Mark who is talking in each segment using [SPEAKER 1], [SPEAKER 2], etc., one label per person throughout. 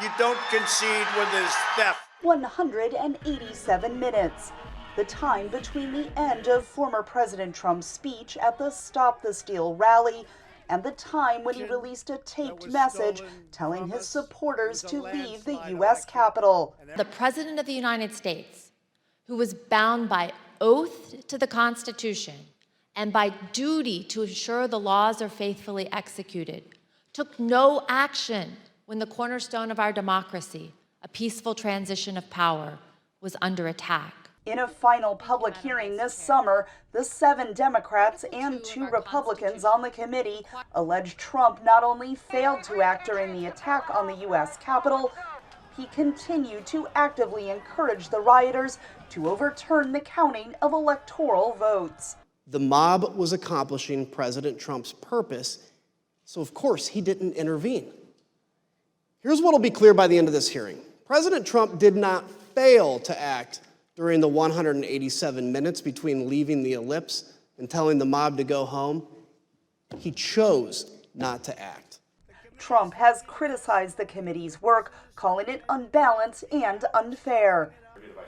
[SPEAKER 1] You don't concede when there's theft.
[SPEAKER 2] 187 minutes. The time between the end of former President Trump's speech at the Stop the Steal rally and the time when he released a taped message telling his supporters to leave the U.S. Capitol.
[SPEAKER 3] The President of the United States, who was bound by oath to the Constitution and by duty to ensure the laws are faithfully executed, took no action when the cornerstone of our democracy, a peaceful transition of power, was under attack.
[SPEAKER 2] In a final public hearing this summer, the 7 Democrats and 2 Republicans on the committee alleged Trump not only failed to act during the attack on the U.S. Capitol, he continued to actively encourage the rioters to overturn the counting of electoral votes.
[SPEAKER 4] The mob was accomplishing President Trump's purpose, so of course he didn't intervene. Here's what will be clear by the end of this hearing. President Trump did not fail to act during the 187 minutes between leaving the ellipse and telling the mob to go home. He chose not to act.
[SPEAKER 2] Trump has criticized the committee's work, calling it unbalanced and unfair.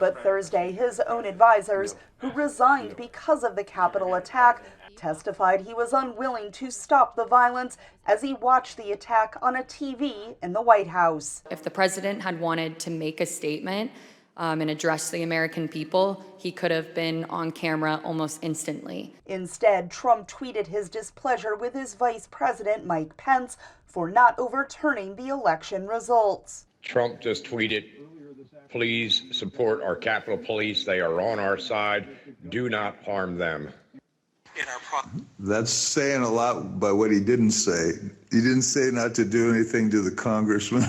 [SPEAKER 2] But Thursday, his own advisors, who resigned because of the Capitol attack, testified he was unwilling to stop the violence as he watched the attack on a TV in the White House.
[SPEAKER 5] If the president had wanted to make a statement and address the American people, he could have been on camera almost instantly.
[SPEAKER 2] Instead, Trump tweeted his displeasure with his vice president, Mike Pence, for not overturning the election results.
[SPEAKER 6] Trump just tweeted, "Please support our Capitol Police. They are on our side. Do not harm them."
[SPEAKER 7] That's saying a lot by what he didn't say. He didn't say not to do anything to the congressman.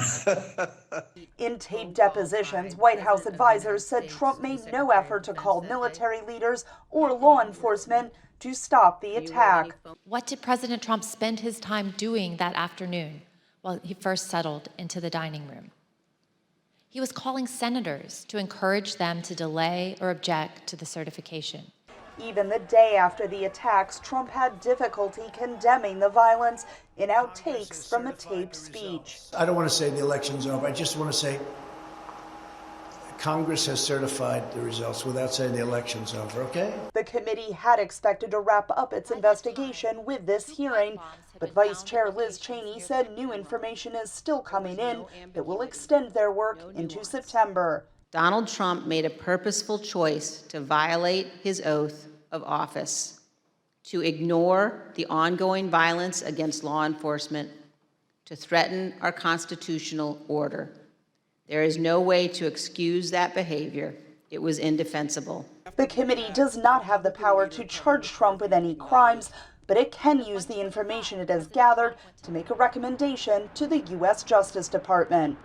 [SPEAKER 2] In taped depositions, White House advisors said Trump made no effort to call military leaders or law enforcement to stop the attack.
[SPEAKER 3] What did President Trump spend his time doing that afternoon while he first settled into the dining room? He was calling senators to encourage them to delay or object to the certification.
[SPEAKER 2] Even the day after the attacks, Trump had difficulty condemning the violence in outtakes from the taped speech.
[SPEAKER 1] I don't want to say the election's over. I just want to say Congress has certified the results without saying the election's over, okay?
[SPEAKER 2] The committee had expected to wrap up its investigation with this hearing, but Vice Chair Liz Cheney said new information is still coming in that will extend their work into September.
[SPEAKER 8] Donald Trump made a purposeful choice to violate his oath of office, to ignore the ongoing violence against law enforcement, to threaten our constitutional order. There is no way to excuse that behavior. It was indefensible.
[SPEAKER 2] The committee does not have the power to charge Trump with any crimes, but it can use the information it has gathered to make a recommendation to the U.S. Justice Department.